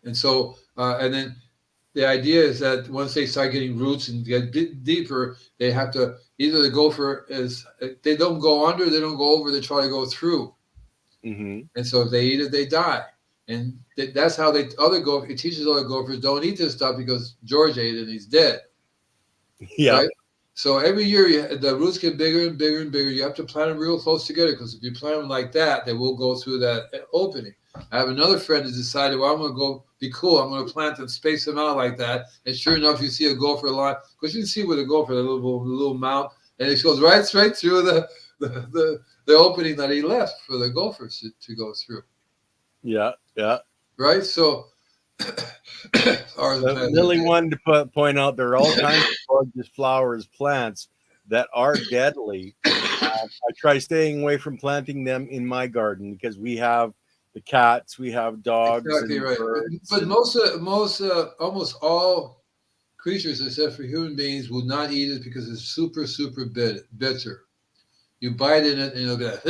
And so, and then the idea is that once they start getting roots and get deeper, they have to, either the gopher is, they don't go under, they don't go over, they try to go through. Mm-hmm. And so if they eat it, they die. And that's how it teaches other gophers, don't eat this stuff because George ate it and he's dead. Yeah. Right? So every year the roots get bigger and bigger and bigger. You have to plant them real close together because if you plant them like that, they will go through that opening. I have another friend who decided, well, I'm going to go be cool. I'm going to plant and space them out like that. And sure enough, you see a gopher line, because you can see with a gopher, the little mouth, and it goes right straight through the opening that he left for the gophers to go through. Yeah. Yeah. Right. So, Lily wanted to point out there are all kinds of gorgeous flowers, plants that are deadly. I try staying away from planting them in my garden because we have the cats, we have dogs, exactly and right. birds. But almost all creatures, except for human beings, will not eat it because it's super, super bitter. You bite in it and it'll be like,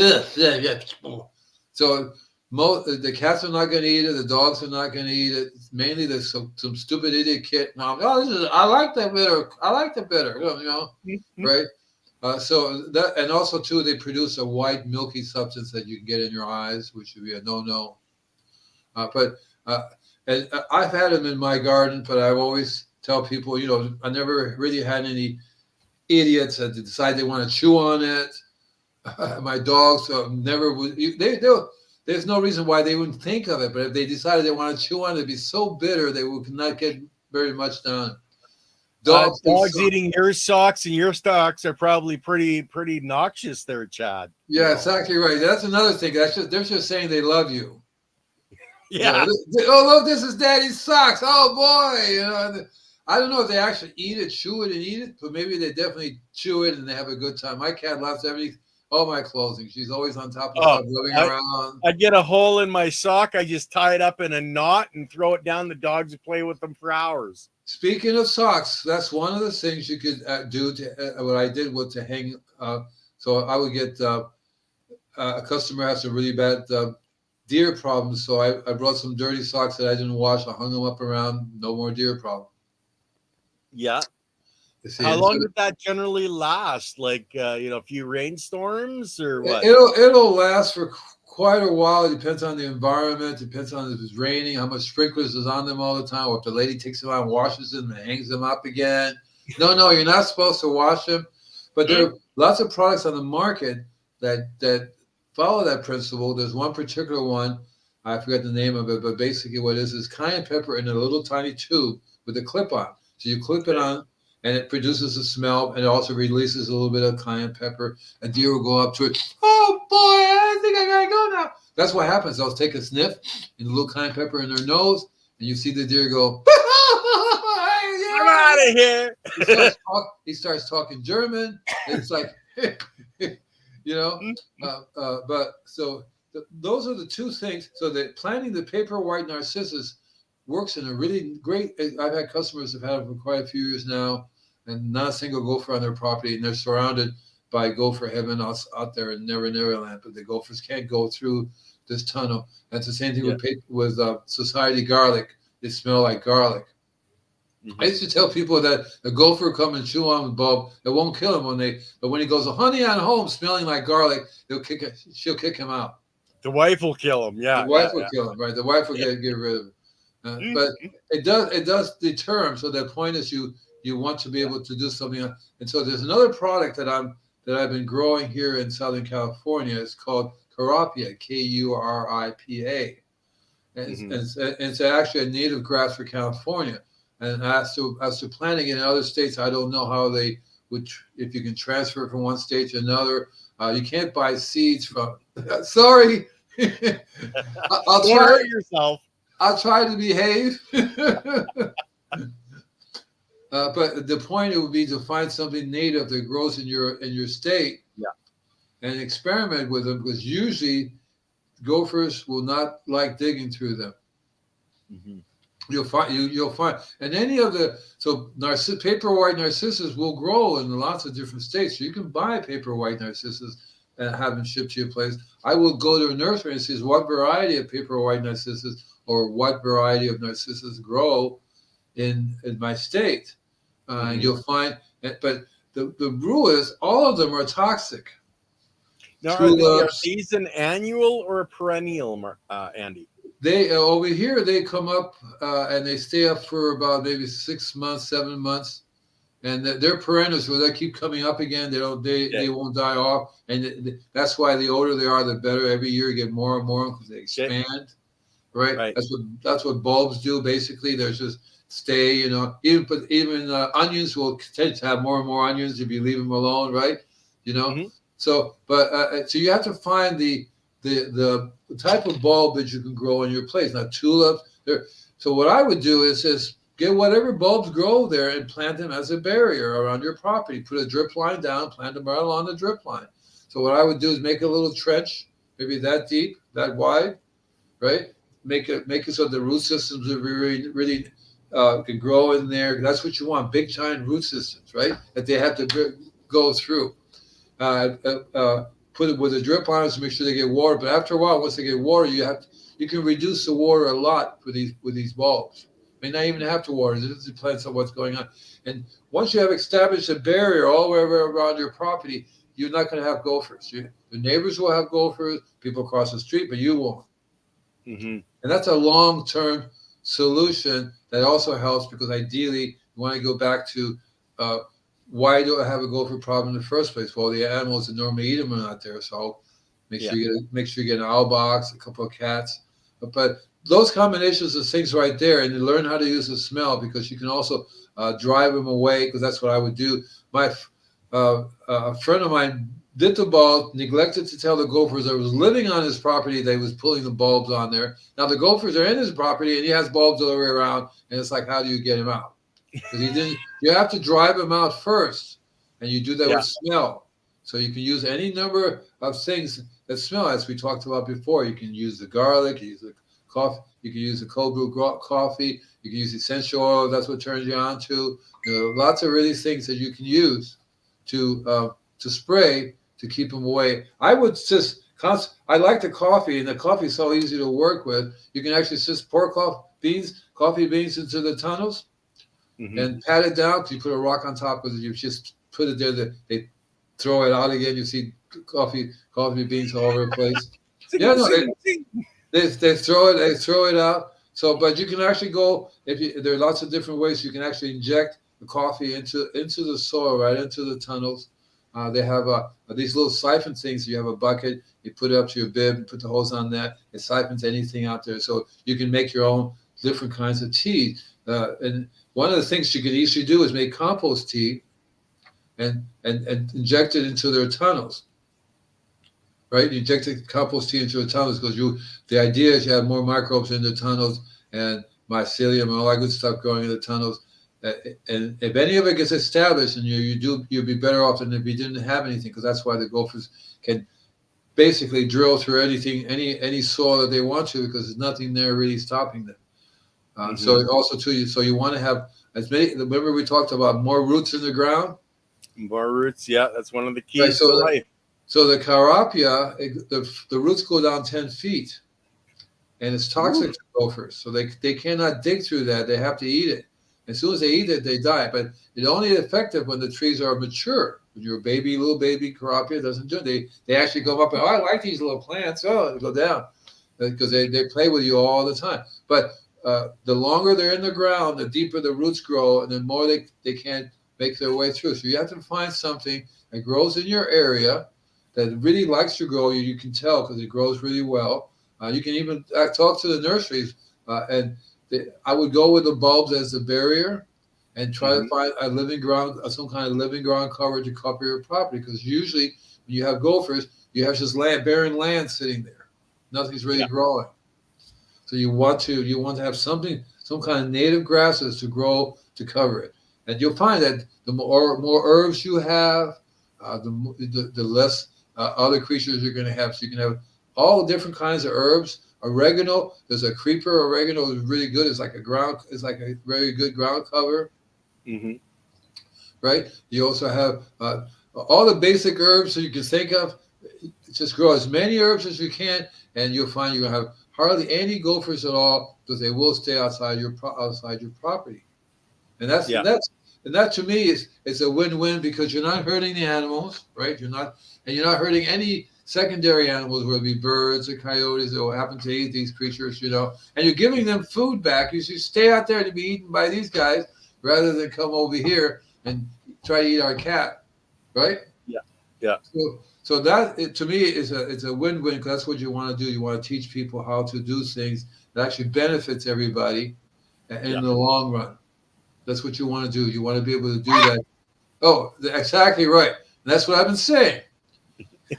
so the cats are not going to eat it. The dogs are not going to eat it. Mainly there's some stupid idiot kid. Now, I like that bitter. I like the bitter. Right? So that, and also too, they produce a white milky substance that you can get in your eyes, which would be a no-no. And I've had them in my garden, but I always tell people, I never really had any idiots that decide they want to chew on it. My dogs never would. There's no reason why they wouldn't think of it, but if they decided they want to chew on it, it'd be so bitter they would not get very much done. Dogs eating your socks and your socks are probably pretty noxious there, Chad. Yeah, exactly right. That's another thing. They're just saying they love you. Yeah. Oh, look, this is Daddy's socks. Oh boy. I don't know if they actually eat it, chew it, and eat it, but maybe they definitely chew it and they have a good time. My cat loves all my clothing. She's always on top of stuff, moving around. I get a hole in my sock. I just tie it up in a knot and throw it down. The dogs play with them for hours. Speaking of socks, that's one of the things you could do. What I did was to hang. So I would get a customer has some really bad deer problems. So I brought some dirty socks that I didn't wash. I hung them up around. No more deer problem. Yeah. You see, How and long so did that generally last? Like, a few rainstorms or what? it'll last for quite a while. It depends on the environment. Depends on if it's raining, how much sprinklers is on them all the time, or if the lady takes them out and washes them and hangs them up again. No, you're not supposed to wash them. But there are lots of products on the market that follow that principle. There's one particular one, I forget the name of it, but basically what it is cayenne pepper in a little tiny tube with a clip on. So you clip it on, and it produces a smell, and it also releases a little bit of cayenne pepper. A deer will go up to it. Oh boy, I think I gotta go now. That's what happens. They'll take a sniff and a little cayenne pepper in their nose, and you see the deer go. I'm out of here. He starts talking German. It's like, but so those are the two things. So that planting the paper white narcissus works in a really great. I've had customers who've had it for quite a few years now, and not a single gopher on their property, and they're surrounded by gopher heaven out there in Neverland, but the gophers can't go through this tunnel. And it's the same thing with society garlic. They smell like garlic. I used to tell people that a gopher come and chew on the bulb. It won't kill him but when he goes, honey, I'm home, smelling like garlic, she'll kick him out. The wife will kill him. Yeah, the wife will kill him, right? The wife will get rid of him. But it does deter him. So the point is, you want to be able to do something. And so there's another product that I've been growing here in Southern California. It's called Curripia, Kuripa, and it's actually a native grass for California. And as to planting in other states, I don't know how they would, if you can transfer it from one state to another. You can't buy seeds from. Sorry, I'll try. Hurt yourself. I'll try to behave. But the point it would be to find something native that grows in your state, and experiment with them, because usually gophers will not like digging through them. Mm-hmm. You'll find, and any of the paper white narcissus will grow in lots of different states. So you can buy paper white narcissus and have them shipped to your place. I will go to a nursery and see what variety of paper white narcissus or what variety of narcissus grow in my state. You'll find, but the rule is all of them are toxic. Now, are these an annual or a perennial, Andy? They over here they come up and they stay up for about maybe 6 months, 7 months, and they're perennials where they keep coming up again. They won't die off, and that's why the older they are, the better. Every year you get more and more because they expand, right? That's what bulbs do basically. There's just stay, even onions will tend to have more and more onions if you leave them alone, right? So you have to find the type of bulb that you can grow in your place. Now tulips. So what I would do is just get whatever bulbs grow there and plant them as a barrier around your property. Put a drip line down, plant them right along the drip line. So what I would do is make a little trench, maybe that deep, that wide, right? Make it so the root systems are really can grow in there. That's what you want, big giant root systems, right? That they have to go through. Put it with a drip on it to make sure they get water. But after a while, once they get water, you can reduce the water a lot with these bulbs. May not even have to water. This depends on what's going on. And once you have established a barrier all the way around your property, you're not going to have gophers. Your neighbors will have gophers, people across the street, but you won't. Mm-hmm. And that's a long-term solution that also helps, because ideally you want to go back to why do I have a gopher problem in the first place? Well, the animals that normally eat them are not there, so make sure you get an owl box, a couple of cats. But those combinations of things right there, and you learn how to use the smell, because you can also drive them away, because that's what I would do. A friend of mine bit the bulb, neglected to tell the gophers that was living on his property that he was pulling the bulbs on there. Now the gophers are in his property, and he has bulbs all the way around, and it's like, how do you get him out? Because you have to drive him out first, and you do that with smell. So you can use any number of things that smell, as we talked about before. You can use the garlic, you use the coffee, you can use the cold brew coffee, you can use essential oil. That's what turns you on to. Lots of really things that you can use to spray to keep them away. I would just I like the coffee, and the coffee is so easy to work with. You can actually just pour coffee beans into the tunnels. and pat it down. You put a rock on top of it. You just put it there. They throw it out again. You see coffee beans all over the place. Yeah, no, they throw it out. So, but you can actually go there are lots of different ways you can actually inject the coffee into the soil, right into the tunnels. They have these little siphon things. You have a bucket, you put it up to your bib, you put the hose on that. It siphons anything out there, so you can make your own different kinds of tea. And one of the things you could easily do is make compost tea, and inject it into their tunnels. Right, you inject the compost tea into the tunnels because the idea is you have more microbes in the tunnels and mycelium and all that good stuff growing in the tunnels. And if any of it gets established, and you'll be better off than if you didn't have anything, because that's why the gophers can basically drill through any soil that they want to, because there's nothing there really stopping them. So also too, so you want to have as many. Remember we talked about more roots in the ground. More roots, yeah, that's one of the keys to life. So the carapia, the roots go down 10 feet, and it's toxic to gophers. So they cannot dig through that. They have to eat it. As soon as they eat it, they die. But it's only effective when the trees are mature. When you're a little baby carapia, doesn't do it. They actually go up and, I like these little plants. Oh, they go down because they play with you all the time. But the longer they're in the ground, the deeper the roots grow, and the more they can't make their way through. So you have to find something that grows in your area that really likes to grow. You can tell because it grows really well. You can even talk to the nurseries, and I would go with the bulbs as the barrier, and try to find a living ground, some kind of living ground cover to cover your property. Because usually when you have gophers, you have just barren land sitting there. Nothing's really growing. So you want to have some kind of native grasses to grow to cover it. And you'll find that the more herbs you have, the less other creatures you're going to have. So you can have all different kinds of herbs. Oregano, there's a creeper. Oregano is really good. It's like a very good ground cover. Right. You also have all the basic herbs that you can think of. Just grow as many herbs as you can, and you'll find you're going to have hardly any gophers at all, because they will stay outside your property. And that to me is a win-win, because you're not hurting the animals, right? You're not hurting any secondary animals, whether it be birds or coyotes that will happen to eat these creatures, and you're giving them food back. You should stay out there to be eaten by these guys rather than come over here and try to eat our cat, right? Yeah. So that to me is a win-win, because that's what you want to do. You want to teach people how to do things that actually benefits everybody in the long run. That's what you want to do. You want to be able to do that. Oh, exactly right. And that's what I've been saying.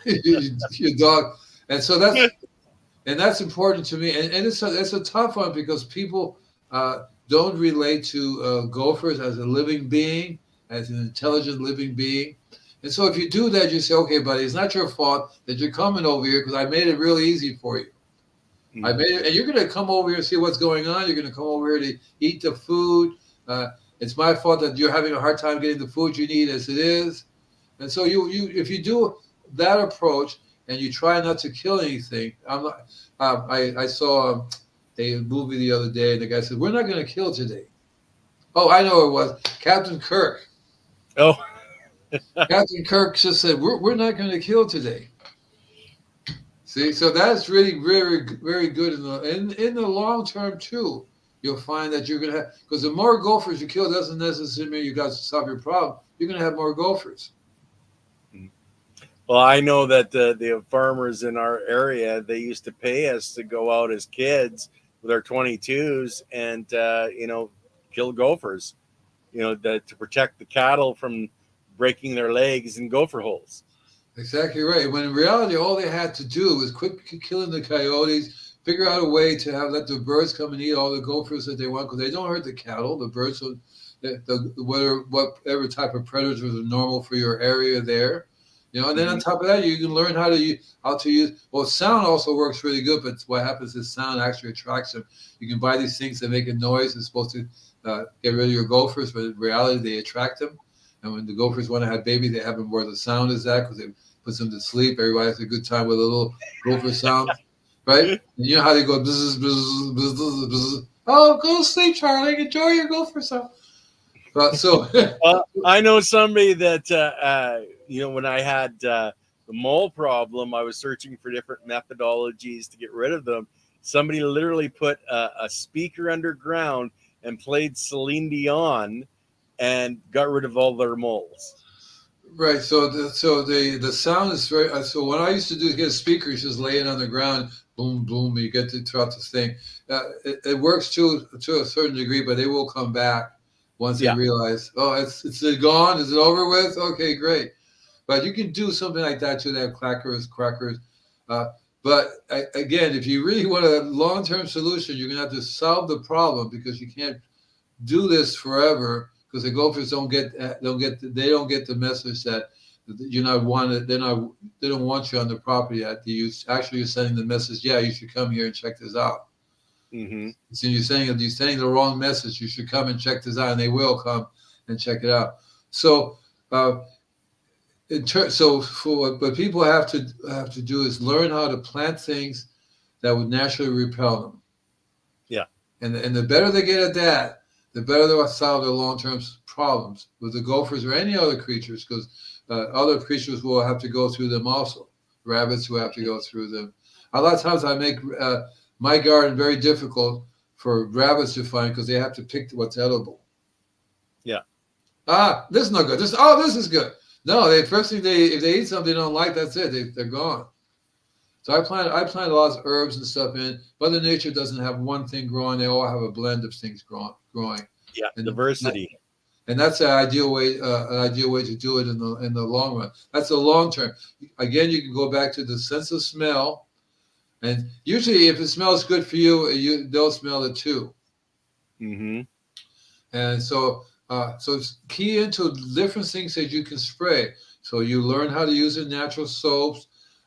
Your dog. And so that's important to me. And it's a tough one, because people don't relate to gophers as a living being, as an intelligent living being. And so if you do that, you say, okay, buddy, it's not your fault that you're coming over here, because I made it real easy for you. I made it, and you're going to come over here and see what's going on. You're going to come over here to eat the food. It's my fault that you're having a hard time getting the food you need as it is. And so if you do that approach and you try not to kill anything, I saw a movie the other day, and the guy said, we're not going to kill today. Oh, I know it was Captain Kirk. Oh. Captain Kirk just said, we're not going to kill today. See, so that's really very, very good in the long term too. You'll find that you're going to have, because the more gophers you kill doesn't necessarily mean you got to solve your problem. You're going to have more gophers. Well, I know that the farmers in our area, they used to pay us to go out as kids with our 22s and kill gophers, to protect the cattle from breaking their legs in gopher holes. Exactly right. When in reality, all they had to do was quit killing the coyotes, figure out a way to let the birds come and eat all the gophers that they want, because they don't hurt the cattle. The birds, whatever type of predators are normal for your area there. And then on top of that, you can learn how to use. Well, sound also works really good, but what happens is sound actually attracts them. You can buy these things that make a noise. It's supposed to get rid of your gophers, but in reality, they attract them. And when the gophers want to have babies, they have them where the sound is at, because it puts them to sleep. Everybody has a good time with a little gopher sound, right? And you know how they go, bzz, bzz, bzz, bzz, bzz. Oh, go to sleep, Charlie. Enjoy your gopher sound. So I know somebody that when I had the mole problem, I was searching for different methodologies to get rid of them. Somebody literally put a speaker underground and played Celine Dion and got rid of all their moles. right. So the sound is very. So what I used to do is get a speaker, just lay it on the ground, boom, boom. You get to throughout this thing. It works to a certain degree, but they will come back once they realize, oh, it's gone. Is it over with? Okay, great. But you can do something like that too. They have crackers. But again, if you really want a long-term solution, you're gonna have to solve the problem because you can't do this forever because the gophers don't get the message that you're not wanted. They don't want you on the property yet. You're sending the message. Yeah, you should come here and check this out. Mm-hmm. So you're saying the wrong message. You should come and check this out, and they will come and check it out. So. What people have to do is learn how to plant things that would naturally repel them. Yeah. And the better they get at that, the better they'll solve their long-term problems with the gophers or any other creatures, because other creatures will have to go through them also. Rabbits will have to go through them. A lot of times I make my garden very difficult for rabbits to find because they have to pick what's edible. Yeah. This is not good. This is good. No, first thing if they eat something they don't like, that's it. They're gone. So I plant a lot of herbs and stuff in. Mother Nature doesn't have one thing growing; they all have a blend of things growing. Yeah, and diversity. And that's an ideal way to do it in the long run. That's the long term. Again, you can go back to the sense of smell, and usually, if it smells good for you, they'll smell it too. Mm-hmm. And so it's key into different things that you can spray. So you learn how to use the natural soaps.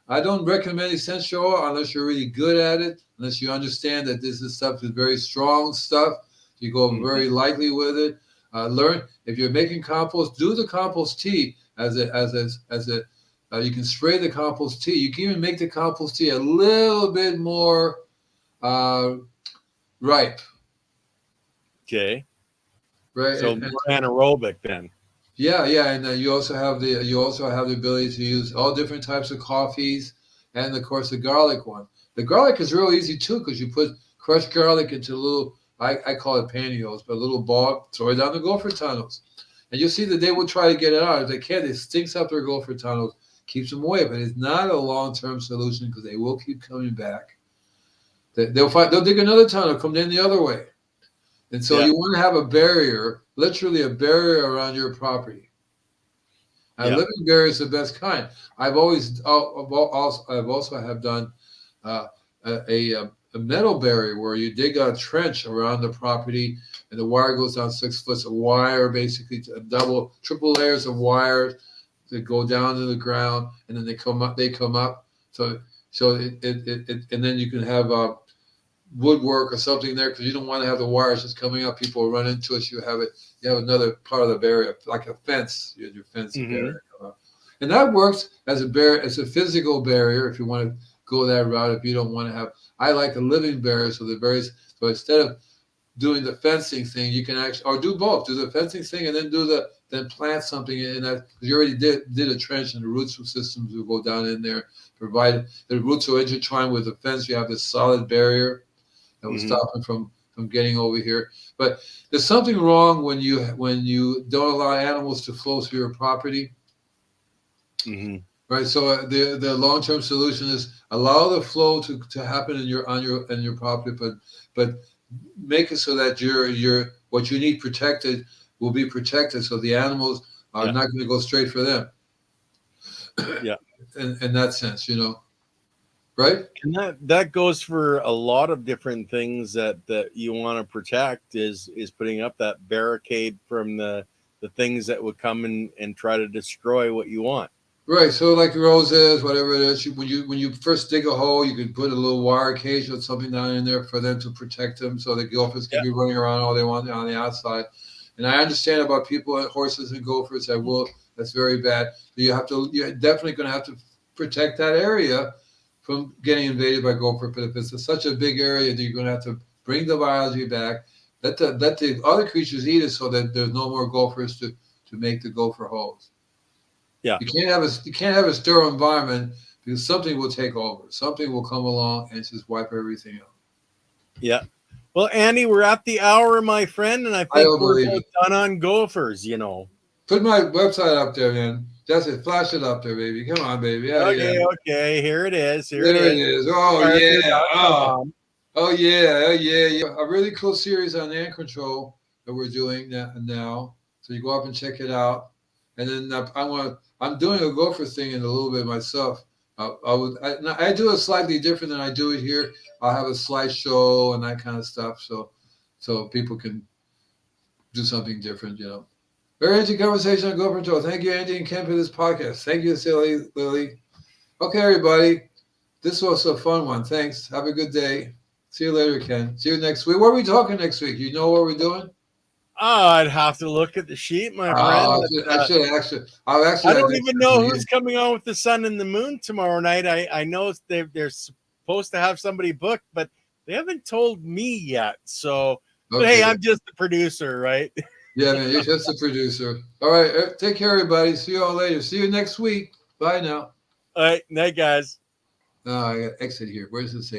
I don't recommend essential oil unless you're really good at it, unless you understand that this is very strong stuff. You go very lightly with it. Learn if you're making compost, do the compost tea you can spray the compost tea. You can even make the compost tea a little bit more ripe. Okay. Right. So more anaerobic then. Yeah, and you also have the ability to use all different types of coffees, and of course the garlic one. The garlic is real easy too because you put crushed garlic into little, I call it pantyhose, but a little ball, throw it down the gopher tunnels, and you'll see that they will try to get it out. If they can't, it stinks up their gopher tunnels, keeps them away. But it's not a long-term solution because they will keep coming back. They'll dig another tunnel, come in the other way. And so you want to have a barrier, literally a barrier around your property. A living barrier is the best kind. I've also have done a metal barrier where you dig a trench around the property and the wire goes down 6 foot of wire, basically triple layers of wires that go down to the ground, and then they come up. So and then you can have woodwork or something there because you don't want to have the wires just coming up. People will run into it. You have another part of the barrier, like a fence. You have your fence barrier, and that works as a barrier, as a physical barrier. If you want to go that route, if you don't want to have, I like a living barrier. So so instead of doing the fencing thing, you can or do both. Do the fencing thing and then plant something in that. Because you already did a trench, and the root systems will go down in there. Provided the roots are intertwined with the fence, you have this solid barrier that will stop them from getting over here. But there's something wrong when you don't allow animals to flow through your property. Mm-hmm. Right. So the long-term solution is allow the flow to happen in your property, but make it so that your what you need protected will be protected, so the animals are not going to go straight for them. Yeah. In that sense, right? And that goes for a lot of different things that you want to protect is putting up that barricade from the things that would come and try to destroy what you want. Right. So like roses, whatever it is, when you first dig a hole, you can put a little wire cage or something down in there for them to protect them, so the gophers can be running around all they want on the outside. And I understand about people, horses and gophers that's very bad. You're definitely going to have to protect that area from getting invaded by gopher. But if it's such a big area, that you're going to have to bring the biology back, Let the other creatures eat it so that there's no more gophers to make the gopher holes. Yeah. You can't have a sterile environment because something will take over. Something will come along and just wipe everything out. Yeah. Well, Andy, we're at the hour, my friend, and I I think don't we're believe both it. done on gophers, you know. Put my website up there, man. That's it. Flash it up there, baby. Come on, baby. Yeah, Okay, yeah. okay. Here it is. Here There it it is. is. Oh yeah. Partner.com. Oh yeah. Oh yeah. Yeah. A really cool series on ant control that we're doing now. So you go up and check it out. And then I'm doing a gopher thing in a little bit myself. I do it slightly different than I do it here. I'll have a slideshow and that kind of stuff, so people can do something different, you know. Very interesting conversation on Gopher Control. Thank you, Andy and Ken, for this podcast. Thank you, Silly Lily. Okay, everybody. This was a fun one. Thanks. Have a good day. See you later, Ken. See you next week. What are we talking next week? You know what we're doing? Oh, I'd have to look at the sheet, my friend. I should actually. I don't even know who's coming on with the sun and the moon tomorrow night. I know they're supposed to have somebody booked, but they haven't told me yet. So, but hey, I'm just the producer, right? Yeah, man, you're just the producer. All right, take care, everybody. See you all later. See you next week. Bye now. All right, night, guys. I got exit here. Where's it say?